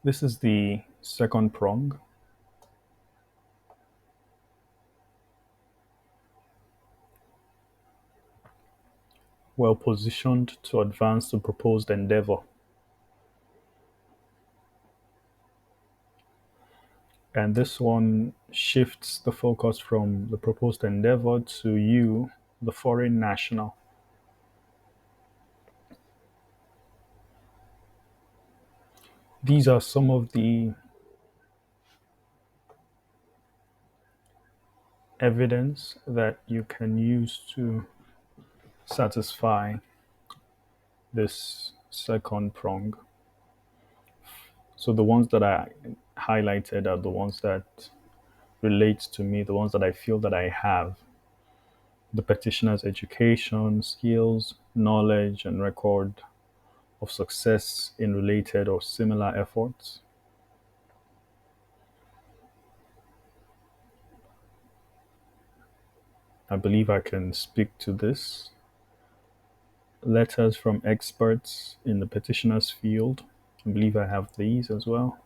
This is the second prong, well positioned to advance the proposed endeavor. And this one shifts the focus from the proposed endeavor to you, the foreign national. These are some of the evidence that you can use to satisfy this second prong. So the ones that I highlighted are the ones that relate to me, the ones that I feel that I have. The petitioner's education, skills, knowledge, and record of success in related or similar efforts. I believe I can speak to this. Letters from experts in the petitioner's field. I believe I have these as well.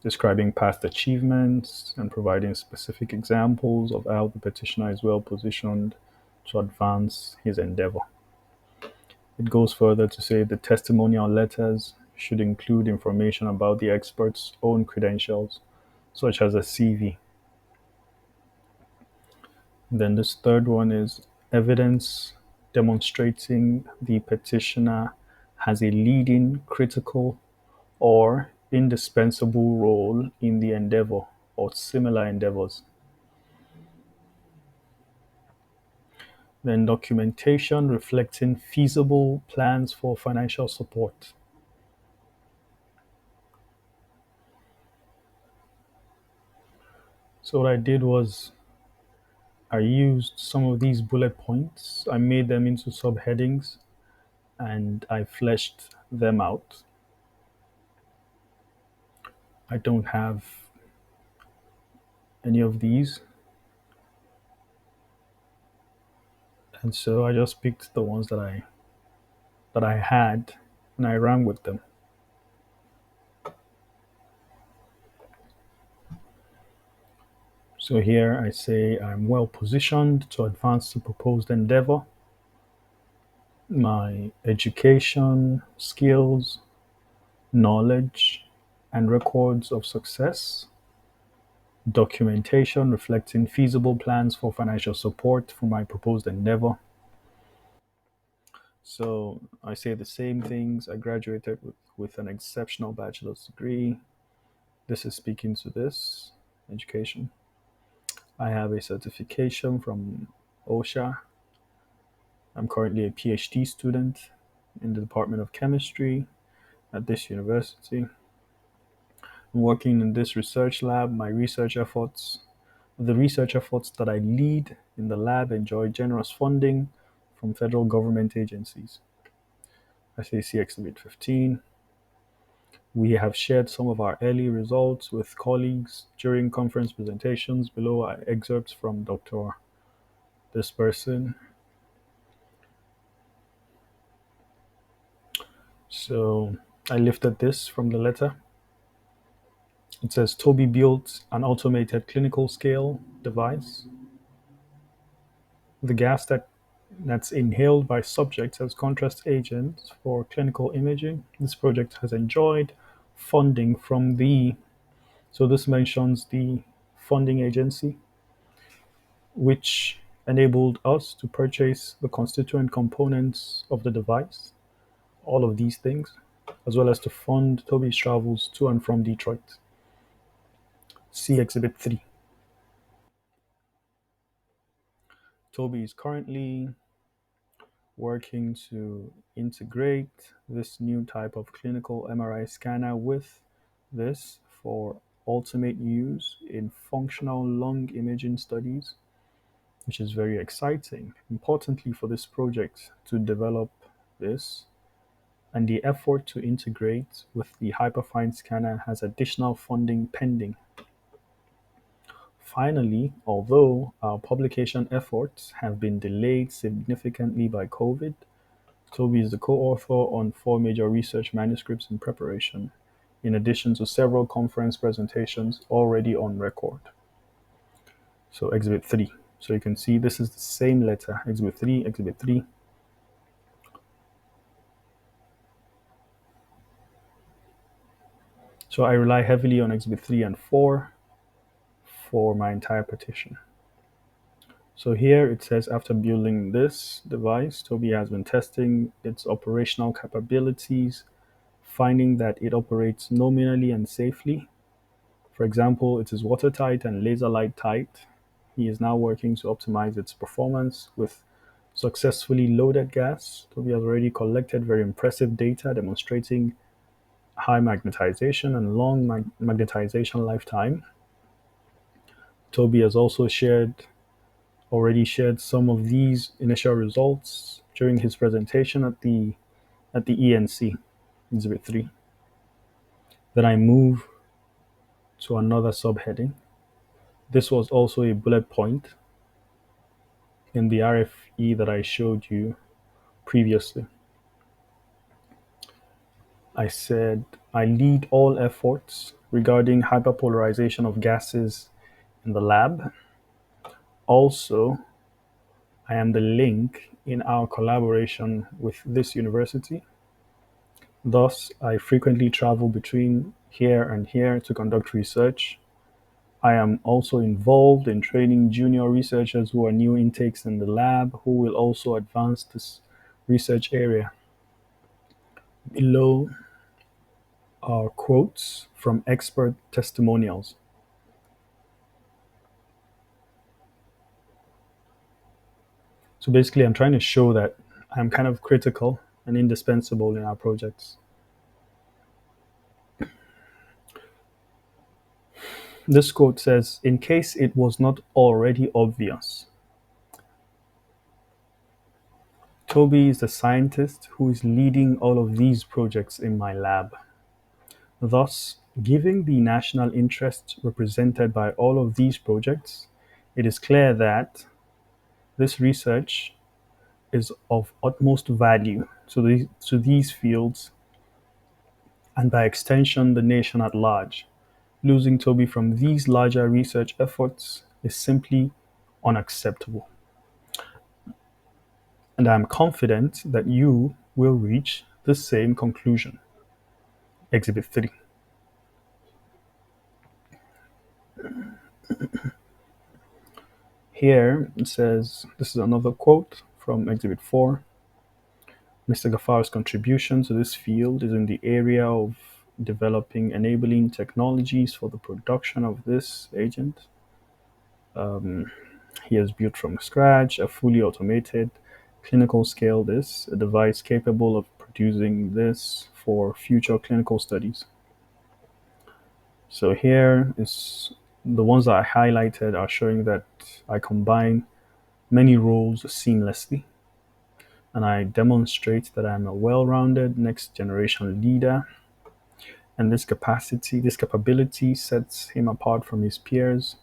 Describing past achievements and providing specific examples of how the petitioner is well positioned to advance his endeavor. It goes further to say the testimonial letters should include information about the expert's own credentials, such as a CV. Then this third one is evidence demonstrating the petitioner has a leading, critical, or indispensable role in the endeavor or similar endeavors. Then documentation reflecting feasible plans for financial support. So what I did was I used some of these bullet points, I made them into subheadings, and I fleshed them out. I don't have any of these, and so I just picked the ones that I had and I ran with them. So here I say I'm well positioned to advance the proposed endeavor. My education, skills, knowledge, and records of success. Documentation reflecting feasible plans for financial support for my proposed endeavor. So I say the same things. I graduated with an exceptional bachelor's degree. This is speaking to this education. I have a certification from OSHA. I'm currently a PhD student in the Department of Chemistry at this university. I'm working in this research lab. The research efforts that I lead in the lab enjoy generous funding from federal government agencies. I say see Exhibit 15. We have shared some of our early results with colleagues during conference presentations. Below are excerpts from Dr. this person. So I lifted this from the letter. It says Toby built an automated clinical scale device. The gas that's inhaled by subjects as contrast agents for clinical imaging. This project has enjoyed funding from so this mentions the funding agency, which enabled us to purchase the constituent components of the device, all of these things, as well as to fund Toby's travels to and from Detroit. See Exhibit 3. Toby is currently working to integrate this new type of clinical MRI scanner with this for ultimate use in functional lung imaging studies, which is very exciting. Importantly for this project to develop this, and the effort to integrate with the Hyperfine scanner has additional funding pending. Finally, although our publication efforts have been delayed significantly by COVID, Toby is the co-author on 4 major research manuscripts in preparation, in addition to several conference presentations already on record. So Exhibit 3. So you can see this is the same letter, Exhibit 3, Exhibit 3. So I rely heavily on Exhibit 3 and 4 for my entire petition. So here it says, after building this device, Toby has been testing its operational capabilities, finding that it operates nominally and safely. For example, it is watertight and laser light tight. He is now working to optimize its performance with successfully loaded gas. Toby has already collected very impressive data demonstrating high magnetization and long magnetization lifetime. Toby has also already shared some of these initial results during his presentation at the ENC, Exhibit 3. Then I move to another subheading. This was also a bullet point in the RFE that I showed you previously. I said, I lead all efforts regarding hyperpolarization of gases in the lab. Also, I am the link in our collaboration with this university. Thus, I frequently travel between here and here to conduct research. I am also involved in training junior researchers who are new intakes in the lab who will also advance this research area. Below are quotes from expert testimonials. So basically, I'm trying to show that I'm kind of critical and indispensable in our projects. This quote says, in case it was not already obvious, Toby is the scientist who is leading all of these projects in my lab. Thus, given the national interest represented by all of these projects, it is clear that this research is of utmost value to these fields and by extension the nation at large. Losing Toby from these larger research efforts is simply unacceptable. And I am confident that you will reach the same conclusion. Exhibit 3. Here it says, this is another quote from Exhibit 4. Mr. Gaffar's contribution to this field is in the area of developing enabling technologies for the production of this agent. He has built from scratch a fully automated clinical scale a device capable of producing this for future clinical studies. So here is the ones that I highlighted are showing that I combine many roles seamlessly, and I demonstrate that I'm a well-rounded next generation leader, and this capability sets him apart from his peers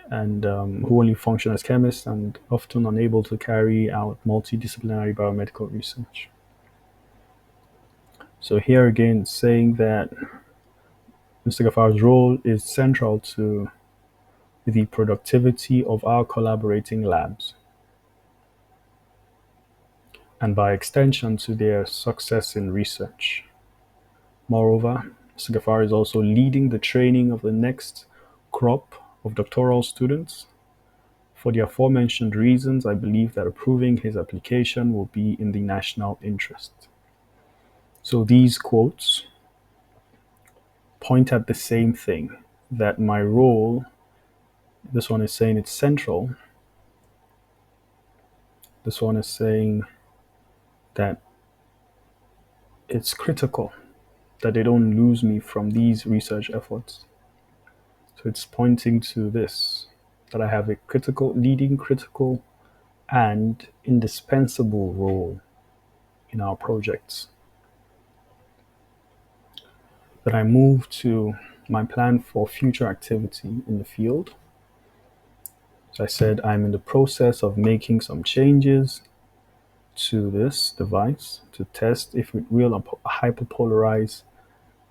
and who only function as chemists and often unable to carry out multidisciplinary biomedical research. So here again, it's saying that Mr. Gaffar's role is central to the productivity of our collaborating labs, and by extension to their success in research. Moreover, Mr. Gaffar is also leading the training of the next crop of doctoral students. For the aforementioned reasons, I believe that approving his application will be in the national interest. So these quotes point at the same thing, that my role, this one is saying it's central, this one is saying that it's critical that they don't lose me from these research efforts. So it's pointing to this, that I have a leading critical and indispensable role in our projects. Then I move to my plan for future activity in the field. So I said I'm in the process of making some changes to this device to test if it will hyperpolarize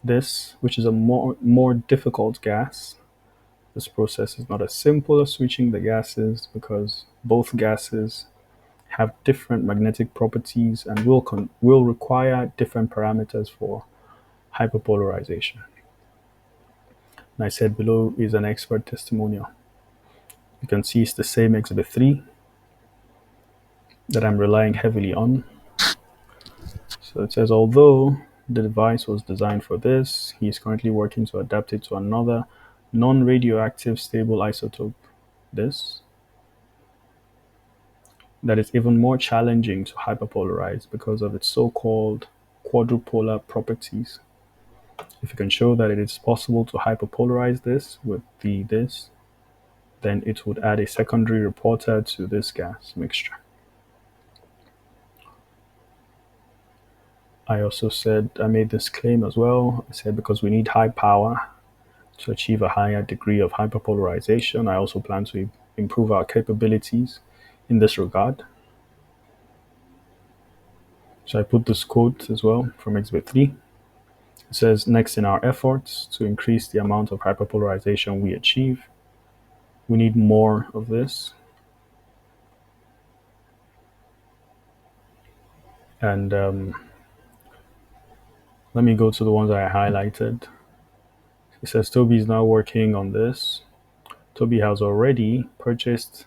this, which is a more difficult gas. This process is not as simple as switching the gases because both gases have different magnetic properties and will require different parameters for hyperpolarization. And I said below is an expert testimonial. You can see it's the same exhibit 3 that I'm relying heavily on. So it says, although the device was designed for this, he is currently working to adapt it to another non-radioactive stable isotope, this, that is even more challenging to hyperpolarize because of its so-called quadrupolar properties. If you can show that it is possible to hyperpolarize this with this, then it would add a secondary reporter to this gas mixture. I also said, I made this claim as well. I said because we need high power to achieve a higher degree of hyperpolarization. I also plan to improve our capabilities in this regard. So I put this quote as well from Exhibit 3. It says, next in our efforts to increase the amount of hyperpolarization we achieve, we need more of this. And let me go to the ones I highlighted. It says Toby is now working on this. Toby has already purchased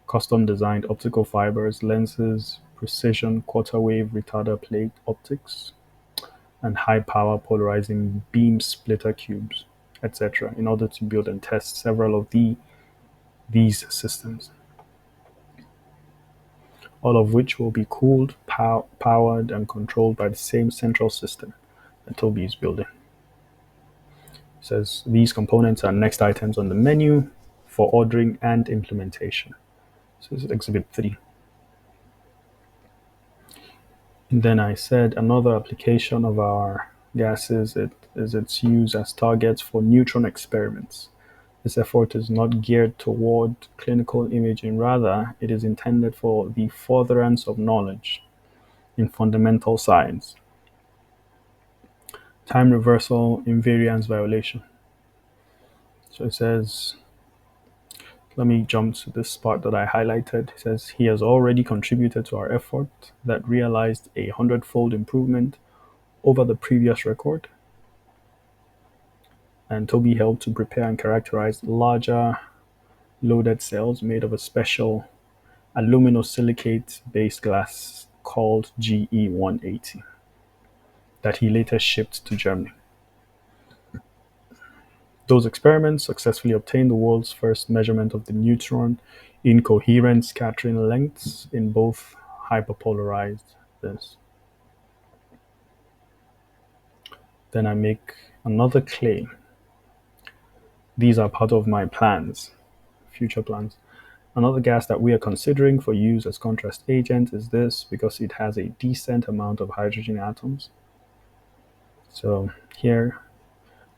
custom designed optical fibers, lenses, precision quarter wave retarder plate optics, and high power polarizing beam splitter cubes, etc., in order to build and test several of these systems, all of which will be cooled, powered, and controlled by the same central system that Toby is building. It says these components are next items on the menu for ordering and implementation. So this is Exhibit 3. And then I said another application of our gases is its use as targets for neutron experiments. This effort is not geared toward clinical imaging. Rather, it is intended for the furtherance of knowledge in fundamental science. Time reversal invariance violation. So it says, let me jump to this part that I highlighted. It says, he has already contributed to our effort that realized 100-fold improvement over the previous record. And Toby helped to prepare and characterize larger loaded cells made of a special aluminosilicate-based glass called GE180 that he later shipped to Germany. Those experiments successfully obtained the world's first measurement of the neutron incoherent scattering lengths in both hyperpolarized this. Then I make another claim. These are part of my plans, future plans. Another gas that we are considering for use as contrast agent is this because it has a decent amount of hydrogen atoms. So here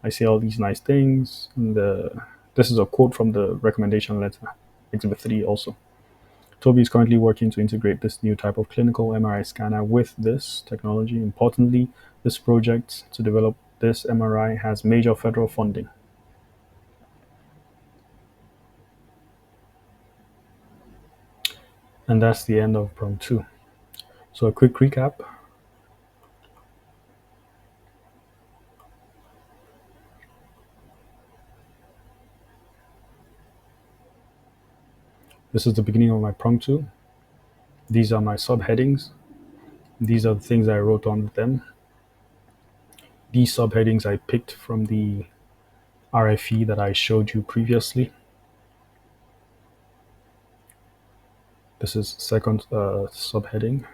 I see all these nice things. And this is a quote from the recommendation letter, Exhibit 3 also. Toby is currently working to integrate this new type of clinical MRI scanner with this technology. Importantly, this project to develop this MRI has major federal funding. And that's the end of Prong 2. So a quick recap. This is the beginning of my Prong 2. These are my subheadings. These are the things I wrote on with them. These subheadings I picked from the RFE that I showed you previously. This is second subheading.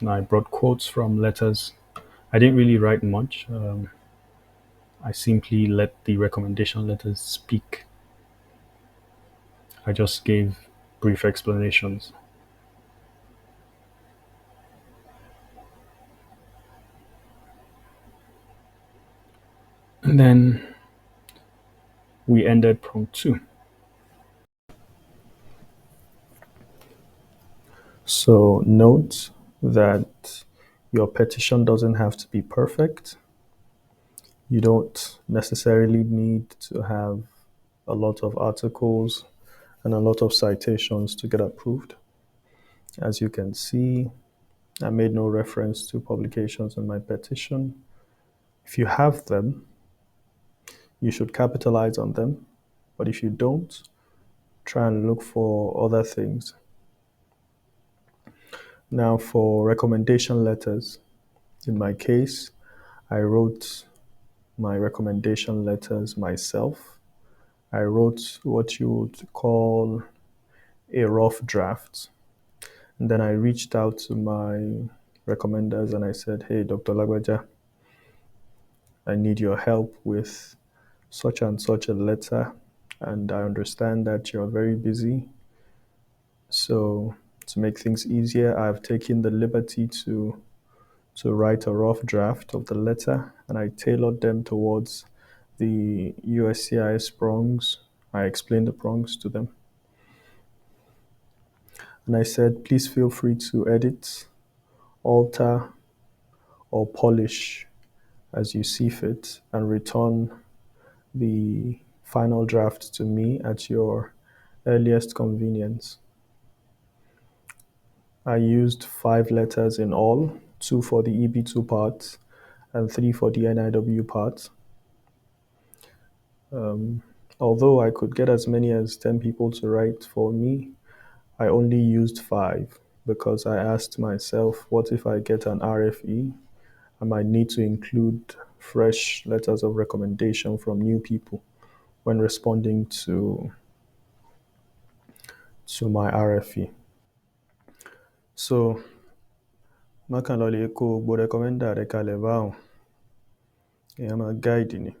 And I brought quotes from letters. I didn't really write much. I simply let the recommendation letters speak. I just gave brief explanations. And then we ended Prong 2. So note that your petition doesn't have to be perfect. You don't necessarily need to have a lot of articles and a lot of citations to get approved. As you can see, I made no reference to publications in my petition. If you have them, you should capitalize on them. But if you don't, try and look for other things. Now, for recommendation letters, in my case, I wrote my recommendation letters myself. I wrote what you would call a rough draft. And then I reached out to my recommenders and I said, hey, Dr. Lagwaja, I need your help with such and such a letter. And I understand that you're very busy. So, to make things easier, I've taken the liberty to write a rough draft of the letter and I tailored them towards the USCIS prongs. I explained the prongs to them. And I said, please feel free to edit, alter, or polish as you see fit and return the final draft to me at your earliest convenience. I used 5 letters in all, 2 for the EB2 part and 3 for the NIW part. Although I could get as many as 10 people to write for me, I only used 5 because I asked myself, what if I get an RFE? I might need to include fresh letters of recommendation from new people when responding to my RFE. So, mákànlọ́lẹ̀ kó gbogbo recommender rẹ̀ kalẹ̀ báwọn, èèyàn máa guide ni.